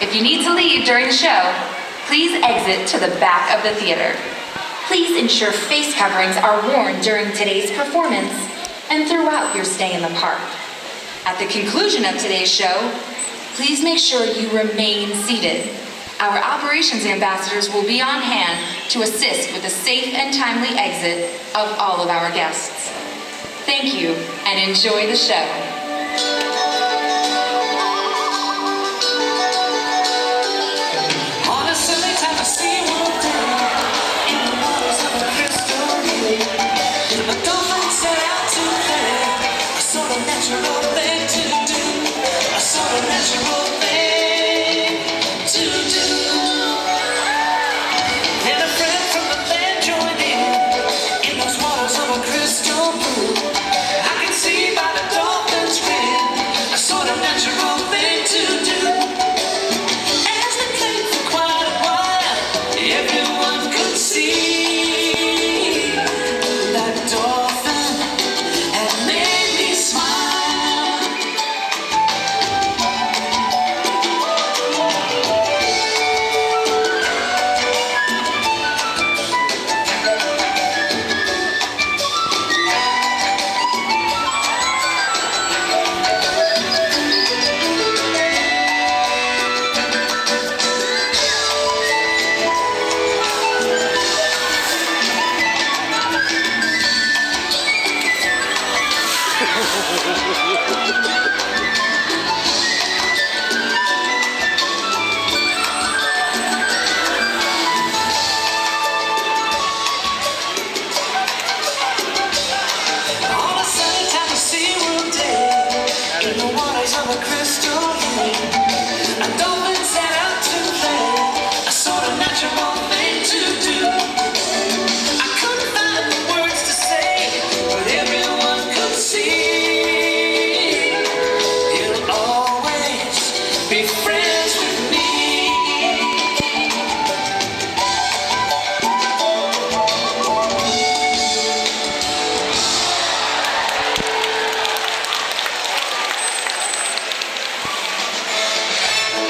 If you need to leave during the show, please exit to the back of the theater. Please ensure face coverings are worn during today's performance and throughout your stay in the park. At the conclusion of today's show, please make sure you remain seated. Our operations ambassadors will be on hand to assist with the safe and timely exit of all of our guests. Thank you and enjoy the show. On a sunny time of SeaWorld day, in the waters of a crystal lake, a dolphin set out to play, a sort of natural thing to do, a sort of natural thing to do. And a friend from the land joined in those waters of a crystal blue. I can see by the dolphin's grin, a sort of natural thing to do. As they played for quite a while, everyone could see that dolphin had made me smile. On a sunny time of SeaWorld day, in the waters of a crystal lake, a dolphin set out to play, a sort of natural thing to do. I couldn't find the words to say, but everyone could see. He'll always be friends with me.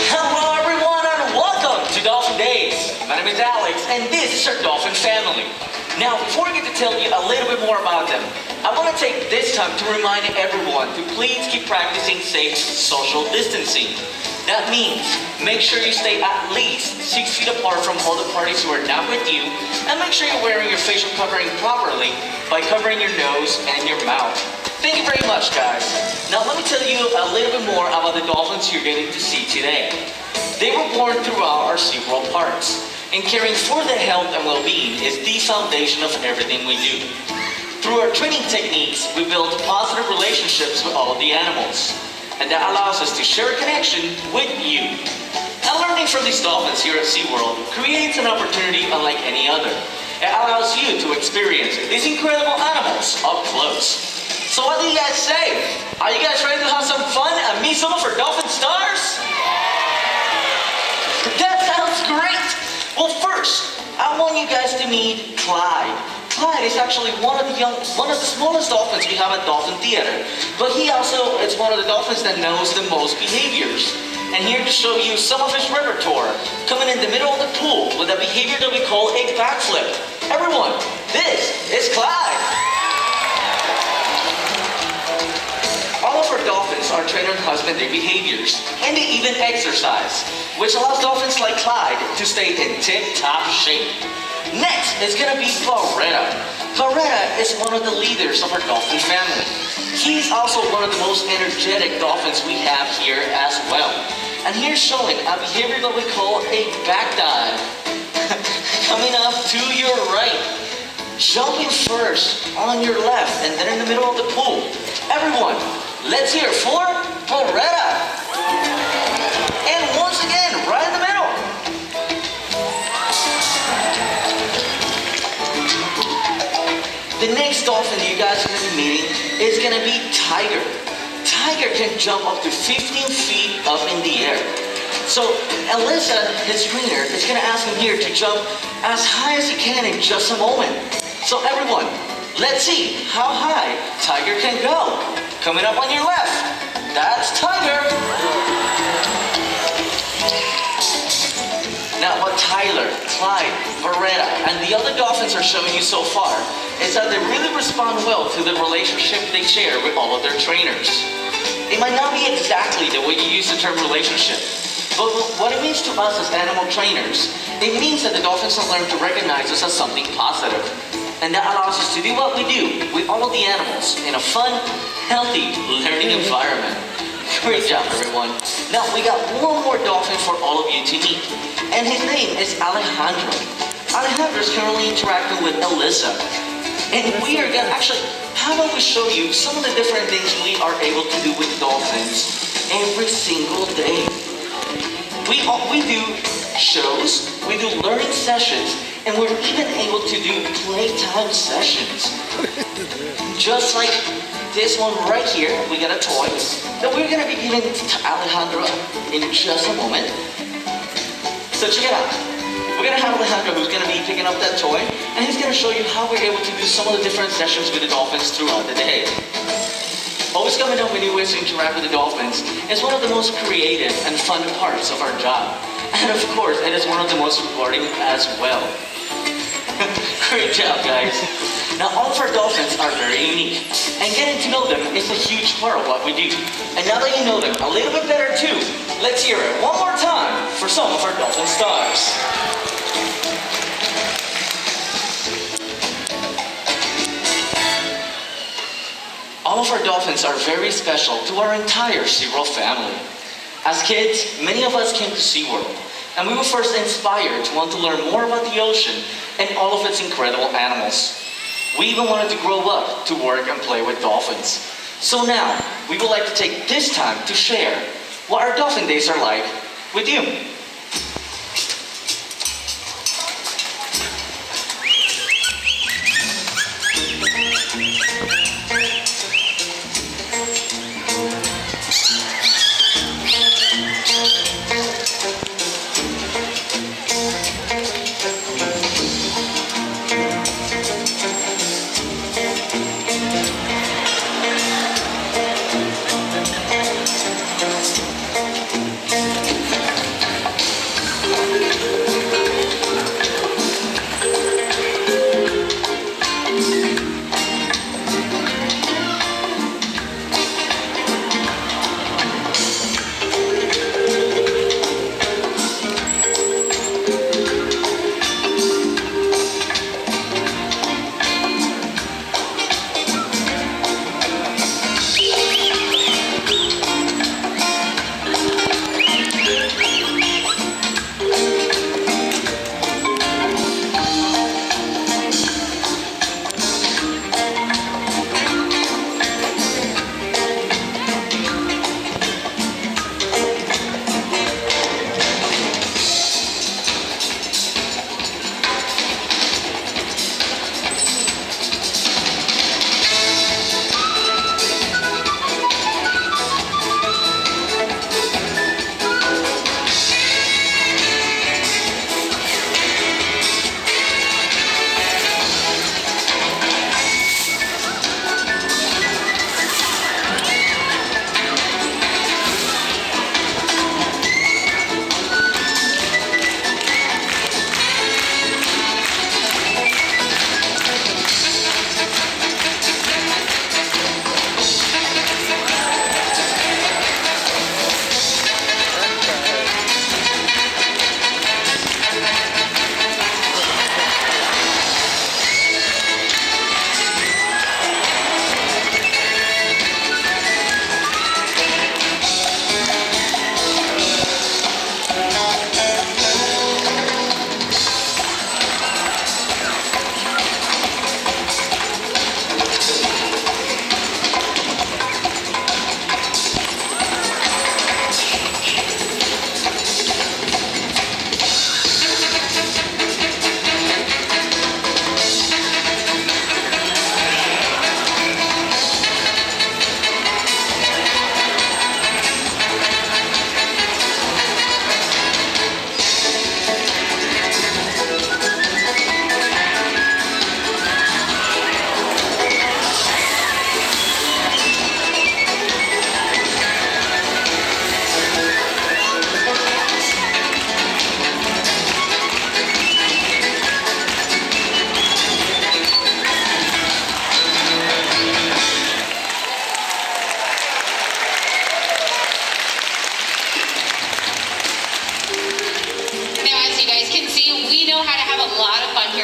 Hello everyone and welcome to Dolphin Days. My name is Alex and this is our Dolphin family. Now before I get to tell you a little bit more about them, I want to take this time to remind everyone to please keep practicing safe social distancing. That means make sure you stay at least 6 feet apart from all the parties who are not with you, and make sure you're wearing your facial covering properly by covering your nose and your mouth. Thank you very much, guys. Now let me tell you a little bit more about the dolphins you're getting to see today. They were born throughout our SeaWorld parks, and caring for their health and well-being is the foundation of everything we do. Through our training techniques, we build positive relationships with all of the animals, and that allows us to share a connection with you. And learning from these dolphins here at SeaWorld creates an opportunity unlike any other. It allows you to experience these incredible animals up close. So what do you guys say? Are you guys ready to have some fun and meet some of our dolphin stars? That sounds great! Well, first, I want you guys to meet Clyde. Clyde is actually one of the smallest dolphins we have at Dolphin Theater, but he also is one of the dolphins that knows the most behaviors. And here to show you some of his repertoire, coming in the middle of the pool with a behavior that we call a backflip. Everyone, this is Clyde. All of our dolphins are trained on husband their behaviors, and they even exercise, which allows dolphins like Clyde to stay in tip-top shape. Next is gonna be Loretta. Loretta is one of the leaders of our dolphin family. He's also one of the most energetic dolphins we have here as well. And here's showing a behavior that we call a back dive. Coming up to your right, jumping first on your left, and then in the middle of the pool. Everyone, let's hear for Loretta. And once again, right in the middle. The next dolphin you guys are going to be meeting is going to be Tiger. Tiger can jump up to 15 feet up in the air. So Alissa, his trainer, is going to ask him here to jump as high as he can in just a moment. So everyone, let's see how high Tiger can go. Coming up on your left, that's Tiger. Clyde, Loretta, and the other dolphins are showing you so far is that they really respond well to the relationship they share with all of their trainers. It might not be exactly the way you use the term relationship, but what it means to us as animal trainers, it means that the dolphins have learned to recognize us as something positive. And that allows us to do what we do with all of the animals in a fun, healthy learning environment. Great job, everyone. Now, we got one more dolphin for all of you to meet, and his name is Alejandro. Alejandro is currently interacting with Alisa. And we are gonna how about we show you some of the different things we are able to do with dolphins every single day. We do shows, we do learning sessions, and we're even able to do playtime sessions. Just like this one right here, we got a toy that we're gonna be giving to Alejandro in just a moment. So check it out. We're gonna have Alejandro who's gonna be picking up that toy, and he's gonna show you how we're able to do some of the different sessions with the dolphins throughout the day. Always coming up with new ways to interact with the dolphins is one of the most creative and fun parts of our job. And of course, it is one of the most rewarding as well. Great job, guys. Now, all of our dolphins are very unique, and getting to know them is a huge part of what we do. And now that you know them a little bit better too, let's hear it one more time for some of our dolphin stars. All of our dolphins are very special to our entire SeaWorld family. As kids, many of us came to SeaWorld, and we were first inspired to want to learn more about the ocean and all of its incredible animals. We even wanted to grow up to work and play with dolphins. So now, we would like to take this time to share what our dolphin days are like with you.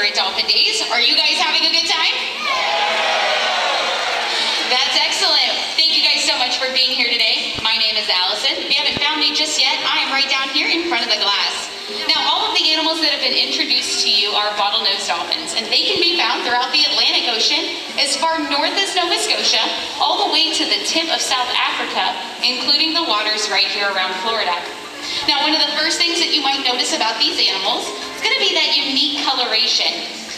at Dolphin Days. Are you guys having a good time? That's excellent. Thank you guys so much for being here today. My name is Alison. If you haven't found me just yet, I am right down here in front of the glass. Now, all of the animals that have been introduced to you are bottlenose dolphins, and they can be found throughout the Atlantic Ocean, as far north as Nova Scotia, all the way to the tip of South Africa, including the waters right here around Florida. Now, one of the first things that you might notice about these animals is going to be that unique coloration.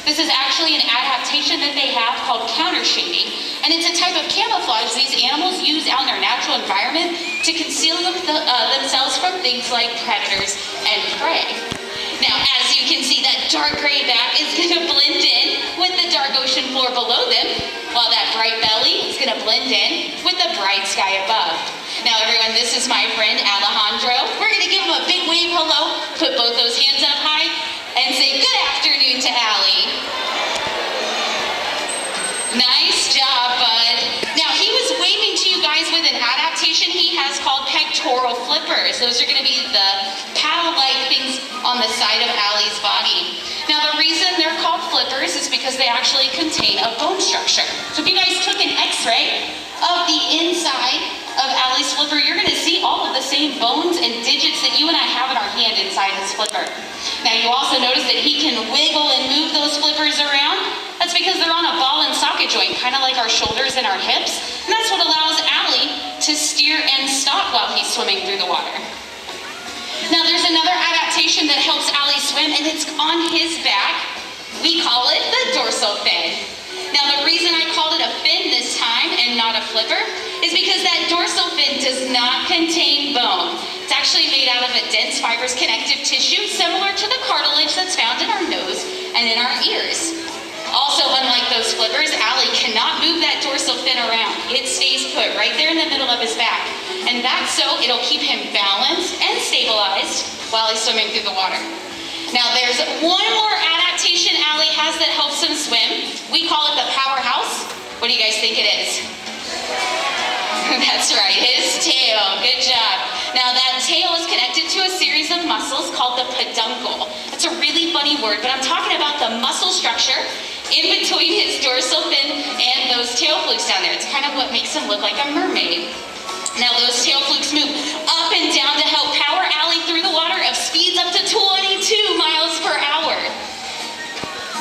This is actually an adaptation that they have called countershading, and it's a type of camouflage these animals use out in their natural environment to conceal themselves from things like predators and prey. Now, as you can see, that dark gray back is going to blend in with the dark ocean floor below them, while that bright belly is going to blend in with the bright sky above. Now, everyone, this is my friend Alejandro. We're going to give him a big wave hello, put both those hands up high, and say good afternoon to Allie. Nice job, bud. Now, he was waving to you guys with an adaptation he has called Pectoral Flippers. Those are going to be the paddle-like things on the side of Allie's body. Now, the reason they're called flippers is because they actually contain a bone structure. So if you guys took an x-ray of the inside of Allie's flipper, you're going to see all of the same bones and digits that you and I have in our hand inside his flipper. Now, you also notice that he can wiggle and move those flippers around. That's because they're on a ball and socket joint, kind of like our shoulders and our hips. And that's what allows Allie to steer and stop while he's swimming through the water. Now, there's another adaptation that helps Allie swim, and it's on his back. We call it the dorsal fin. Now, the reason I called it a fin this time and not a flipper is because that dorsal fin does not contain bone. It's actually made out of a dense fibrous connective tissue similar to the cartilage that's found in our nose and in our ears. Also, unlike those flippers, Allie cannot move that dorsal fin around. It stays put right there in the middle of his back. And that's so it'll keep him balanced and stabilized while he's swimming through the water. Now, there's one more adaptation Allie has that helps him swim. We call it the Powerhouse. What do you guys think it is? That's right, his tail. Good job. Now, that tail is connected to a series of muscles called the peduncle. That's a really funny word, but I'm talking about the muscle structure in between his dorsal fin and those tail flukes down there. It's kind of what makes him look like a mermaid. Now, those tail flukes move up and down to help power Allie through the water of speeds up to 22 miles per hour.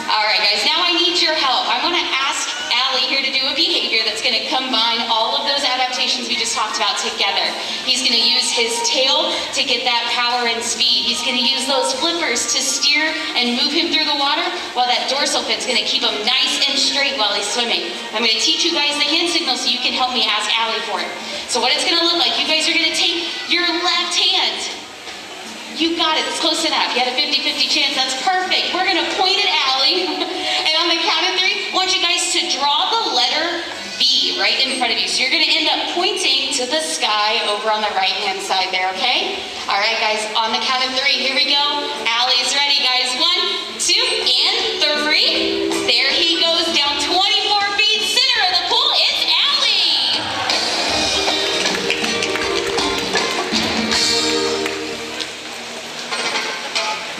All right, guys, now I need your help. I want to ask Allie here to do a behavior that's going to combine all of those adaptations we just talked about together. He's going to use his tail to get that power and speed. He's going to use those flippers to steer and move him through the water, while that dorsal fin's going to keep him nice and straight while he's swimming. I'm going to teach you guys the hand signal so you can help me ask Allie for it. So what it's going to look like, you guys are going to take your left hand. You got it, it's close enough. You had a 50-50 chance, that's perfect. We're gonna point at Allie, and on the count of 3, I want you guys to draw the letter B right in front of you. So you're gonna end up pointing to the sky over on the right-hand side there, okay? All right, guys, on the count of 3, here we go. Allie's ready, guys. 1, 2, and 3. There he goes, down 24 feet, center of the pool, it's Allie.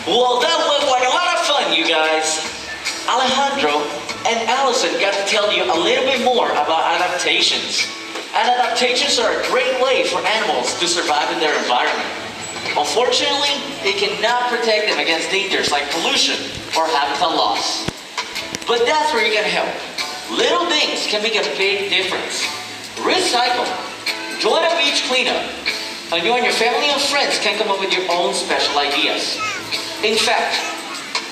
Well, that was like a lot of fun, you guys. Alejandro and Alison got to tell you a little bit more about adaptations. And adaptations are a great way for animals to survive in their environment. Unfortunately, it cannot protect them against dangers like pollution or habitat loss. But that's where you're gonna help. Little things can make a big difference. Recycle. Join a beach cleanup. And you and your family and friends can come up with your own special ideas. In fact,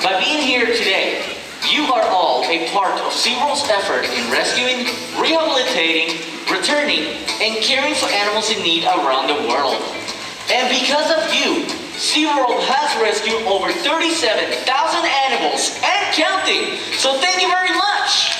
by being here today, you are all a part of SeaWorld's effort in rescuing, rehabilitating, returning, and caring for animals in need around the world. And because of you, SeaWorld has rescued over 37,000 animals and counting. So thank you very much.